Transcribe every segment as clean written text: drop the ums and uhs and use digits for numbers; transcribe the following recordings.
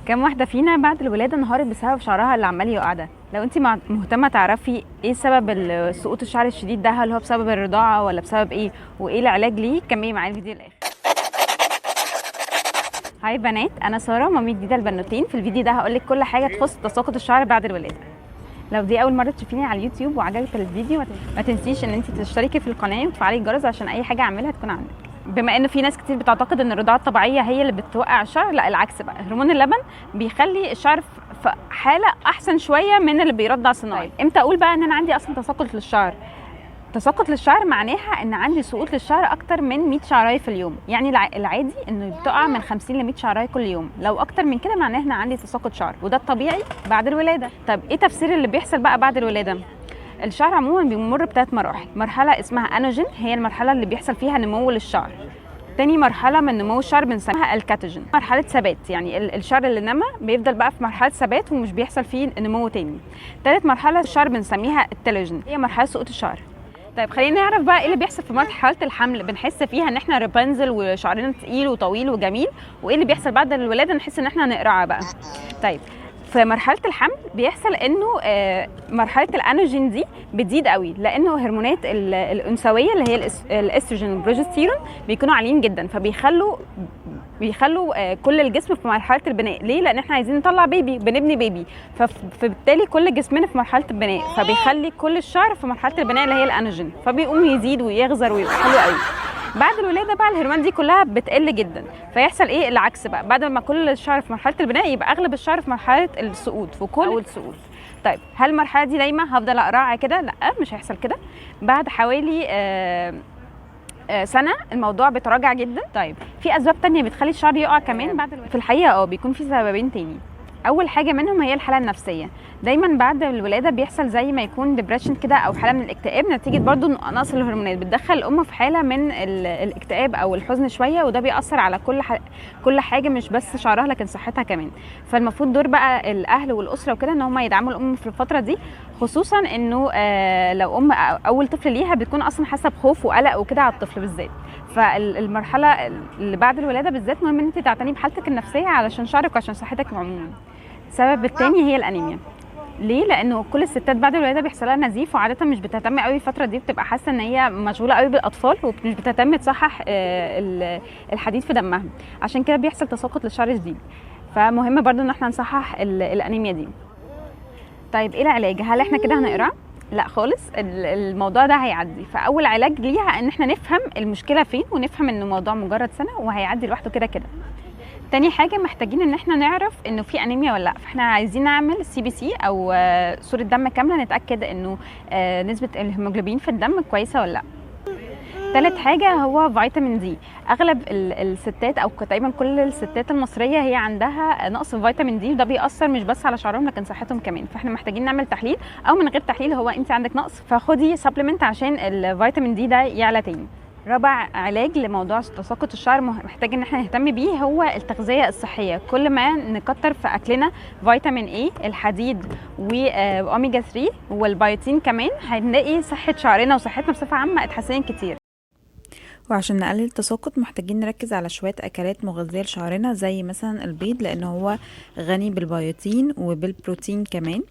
كم واحدة فينا بعد الولادة انهارت بسبب شعرها اللي عمال يقع ده؟ لو انت مهتمة تعرفي ايه سبب سقوط الشعر الشديد ده، هل هو بسبب الرضاعة ولا بسبب ايه وايه العلاج ليه، كملي معايا الفيديو للاخر. هاي بنات، انا سارة مامي جديدة البنوتين. في الفيديو ده هقولك كل حاجة تخص تساقط الشعر بعد الولادة. لو دي اول مرة تشوفيني على اليوتيوب وعجبك الفيديو ما تنسيش ان انت تشتركي في القناة وتفعلي الجرس عشان اي حاجة اعملها تكون عندك. بما انه في ناس كتير بتعتقد ان الرضاعه الطبيعيه هي اللي بتوقع الشعر، لا العكس بقى. هرمون اللبن بيخلي الشعر في حاله احسن شويه من اللي بيرضع صناعي. امتى اقول بقى ان انا عندي اصلا تساقط للشعر؟ تساقط للشعر معناها ان عندي سقوط للشعر اكتر من 100 شعرايه في اليوم. يعني العادي انه بتقع من 50 ل 100 شعرايه كل يوم، لو اكتر من كده معناها ان عندي تساقط شعر، وده الطبيعي بعد الولاده. طب ايه تفسير اللي بيحصل بقى بعد الولاده؟ الشعر عموما بيمر بثلاث مراحل. مرحله اسمها انوجين، هي المرحله اللي بيحصل فيها نمو للشعر. تاني مرحله من نمو الشعر بنسميها الكاتوجين، مرحله ثبات، يعني الشعر اللي نما بيفضل بقى في مرحله ثبات ومش بيحصل فيه نمو تاني. تالت مرحله الشعر بنسميها التيلوجين، هي مرحله سقوط الشعر. طيب خلينا نعرف بقى ايه اللي بيحصل في مرحله الحمل، بنحس فيها ان احنا رابنزل وشعرنا تقيل وطويل وجميل، وايه اللي بيحصل بعد الولاده نحس ان احنا نقرع بقى. طيب في مرحله الحمل بيحصل انه مرحله الانوجين دي بتزيد قوي، لانه هرمونات الانثويه اللي هي الاستروجين والبروجستيرون بيكونوا عاليين جدا، فبيخلوا كل الجسم في مرحله البناء. ليه؟ لان احنا عايزين نطلع بيبي، بنبني بيبي، فبالتالي كل جسمنا في مرحله البناء، فبيخلي كل الشعر في مرحله البناء اللي هي الانوجين، فبيقوم يزيد ويغزر ويبقى حلو قوي. بعد الولاده بقى الهرمون دي كلها بتقل جدا، فيحصل ايه العكس بقى. بعد ما كل الشعر في مرحله البناء يبقى اغلب الشعر في مرحله السقوط، في كل السقوط. طيب هل المرحله دي دايما هفضل اقرع كده؟ لا، مش هيحصل كده. بعد حوالي سنه الموضوع بيتراجع جدا. طيب في اسباب تانية بتخلي الشعر يقع كمان بعد الولاده؟ في الحقيقه بيكون في سببين تاني. اول حاجه منهم هي الحاله النفسيه. دايما بعد الولاده بيحصل زي ما يكون ديبريشن كده او حاله من الاكتئاب، نتيجه برضو نقص الهرمونات بتدخل الام في حاله من الاكتئاب او الحزن شويه، وده بيأثر على كل حاجه، مش بس شعرها لكن صحتها كمان. فالمفروض دور بقى الاهل والاسره وكده ان هم يدعموا الام في الفتره دي، خصوصا انه لو ام اول طفل ليها بتكون اصلا حاسه بخوف وقلق وكده على الطفل بالذات. فالمرحله اللي بعد الولاده بالذات مهم ان انت تعتني بحالتك النفسيه علشان شعرك وعشان صحتك عموما. السبب الثاني هي الانيميا. ليه؟ لانه كل الستات بعد الولاده بيحصل لها نزيف، وعاده مش بتهتم قوي الفتره دي، بتبقى حاسه ان هي مشغوله قوي بالاطفال ومش بتهتم تصحح الحديد في دمها، عشان كده بيحصل تساقط للشعر شديد. فمهم برضو ان احنا نصحح الانيميا دي. طيب ايه العلاج؟ هل احنا كده هنقرع؟ لا خالص، الموضوع ده هيعدي. فاول علاج ليها ان احنا نفهم المشكله فين، ونفهم ان الموضوع مجرد سنه وهيعدي لوحده كده كده. تاني حاجه محتاجين ان احنا نعرف انه في انيميا ولا لا، فاحنا عايزين نعمل CBC او صوره دم كامله نتاكد انه نسبه الهيموجلوبين في الدم كويسه ولا لا. تالت حاجه هو فيتامين دي. اغلب الستات او تقريبا كل الستات المصريه هي عندها نقص في فيتامين دي، وده بيأثر مش بس على شعرهم لكن صحتهم كمان. فاحنا محتاجين نعمل تحليل، او من غير تحليل هو انت عندك نقص فخدي سبلمنت عشان الفيتامين دي ده يعلى تاني. رابع علاج لموضوع تساقط الشعر محتاج ان احنا نهتم بيه هو التغذيه الصحيه. كل ما نكتر في اكلنا فيتامين اي، الحديد واوميجا 3 والبيوتين كمان، هنلاقي صحه شعرنا وصحتنا بصفه عامه اتحسنت كتير. وعشان نقلل التساقط محتاجين نركز على شوية أكلات مغذية لشعرنا، زي مثلا البيض لأنه هو غني بالبيوتين وبالبروتين كمان.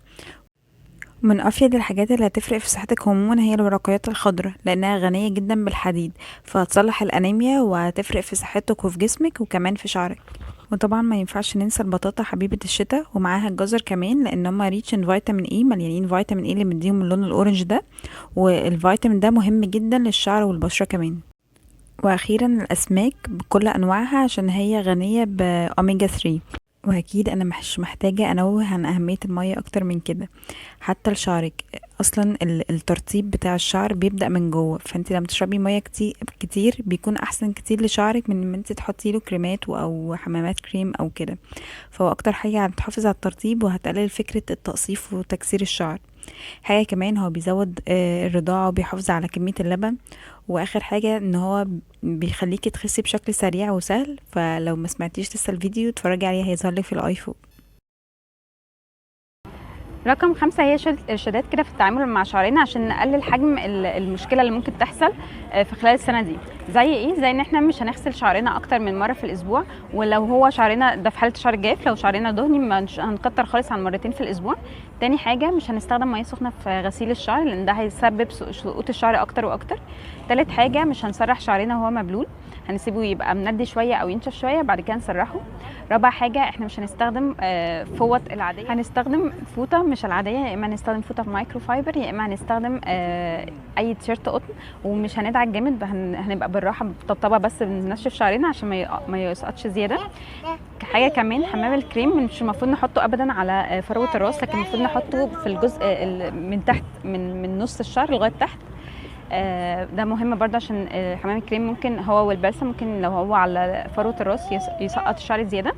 من أفيد الحاجات اللي هتفرق في صحتك عموما هي الورقيات الخضراء، لأنها غنية جدا بالحديد، فهتصلح الأنيميا وهتفرق في صحتك وفي جسمك وكمان في شعرك. وطبعا ما ينفعش ننسى البطاطا حبيبة الشتاء ومعاها الجزر كمان، لان هما ريتش ان فيتامين اي، مليانين فيتامين اي اللي مديهم اللون الاورنج ده، والفيتامين ده مهم جدا للشعر والبشرة كمان. واخيرا الاسماك بكل انواعها عشان هي غنية باوميجا 3. واكيد انا مش محتاجة انوه عن اهمية المية اكتر من كده، حتى لشعرك. اصلا الترطيب بتاع الشعر بيبدأ من جوه، فانت لما تشربي مية كتير بيكون احسن كتير لشعرك من ان انت تحطي له كريمات او حمامات كريم او كده. فهو اكتر حاجة هتحافظ على الترطيب وهتقلل فكرة التقصيف وتكسير الشعر. حاجة كمان هو بيزود الرضاعة وبيحافظ على كمية اللبن. واخر حاجة ان هو بيخليكي تخسي بشكل سريع وسهل، فلو ما سمعتيش لسه الفيديو اتفرجي عليه هيظهر لك في الايفون. رقم 5 هي ارشادات كده في التعامل مع شعرنا عشان نقلل حجم المشكله اللي ممكن تحصل في خلال السنه دي. زي ايه؟ زي ان احنا مش هنغسل شعرنا اكتر من مره في الاسبوع، ولو هو شعرنا ده في حاله شعر جاف، لو شعرنا دهني مش هنكتر خالص عن مرتين في الاسبوع. تاني حاجه مش هنستخدم ميه سخنه في غسيل الشعر لان ده هيسبب سقوط الشعر اكتر واكتر. تالت حاجه مش هنسرح شعرنا وهو مبلول، هنسيبه يبقى مندي شويه او ينشف شويه بعد كده نسرحه. رابع حاجه احنا مش هنستخدم فوط العاديه، هنستخدم فوطه مش العاديه، يا اما هنستخدم فوطه مايكرو فايبر يا اما هنستخدم اي تيشيرت قطن. ومش هندعك جامد، هنبقى بالراحه بطبطبه بس بننشف شعرنا عشان ما يسقطش زياده. حاجه كمان حمام الكريم مش المفروض نحطه ابدا على فروه الراس، لكن المفروض نحطه في الجزء من تحت من نص الشعر لغايه تحت. ده مهم برضه عشان حمام الكريم ممكن هو والبلسم ممكن لو هو على فروه الراس يسقط الشعر زياده.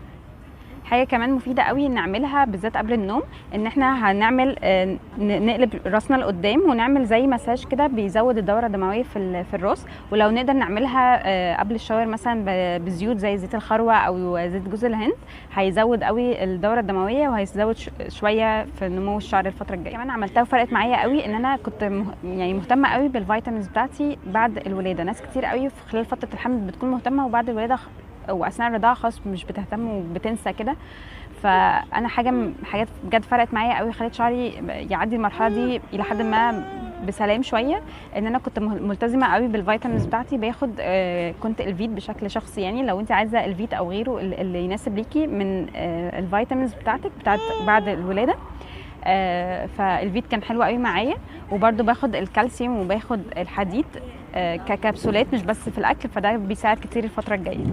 حاجه كمان مفيده قوي نعملها بالذات قبل النوم، ان احنا هنعمل نقلب راسنا لقدام ونعمل زي مساج كده بيزود الدوره الدمويه في الراس. ولو نقدر نعملها قبل الشاور مثلا بزيوت زي زيت الخروه او زيت جوز الهند، هيزود قوي الدوره الدمويه وهيزود شويه في نمو الشعر الفتره الجايه. كمان عملتها وفرقت معايا قوي ان انا كنت يعني مهتمه قوي بالفيتامينز بتاعتي بعد الولاده. ناس كتير قوي في خلال فتره الحمل بتكون مهتمه وبعد الولاده واثناء الرضاعه خلاص مش بتهتم وبتنسى كده. فانا حاجات بجد فرقت معايا قوي، خلت شعري يعدي المرحله دي الى حد ما بسلام شويه. ان انا كنت ملتزمه قوي بالفيتامينز بتاعتي، باخد كنت الفيت بشكل شخصي. يعني لو انت عايزه الفيت او غيره اللي يناسب ليكي من الفيتامينز بتاعت بعد الولاده، فالفيت كان حلو قوي معايا. وبرده باخد الكالسيوم وباخد الحديد ككبسولات مش بس في الاكل، فده بيساعد كتير الفتره الجايه.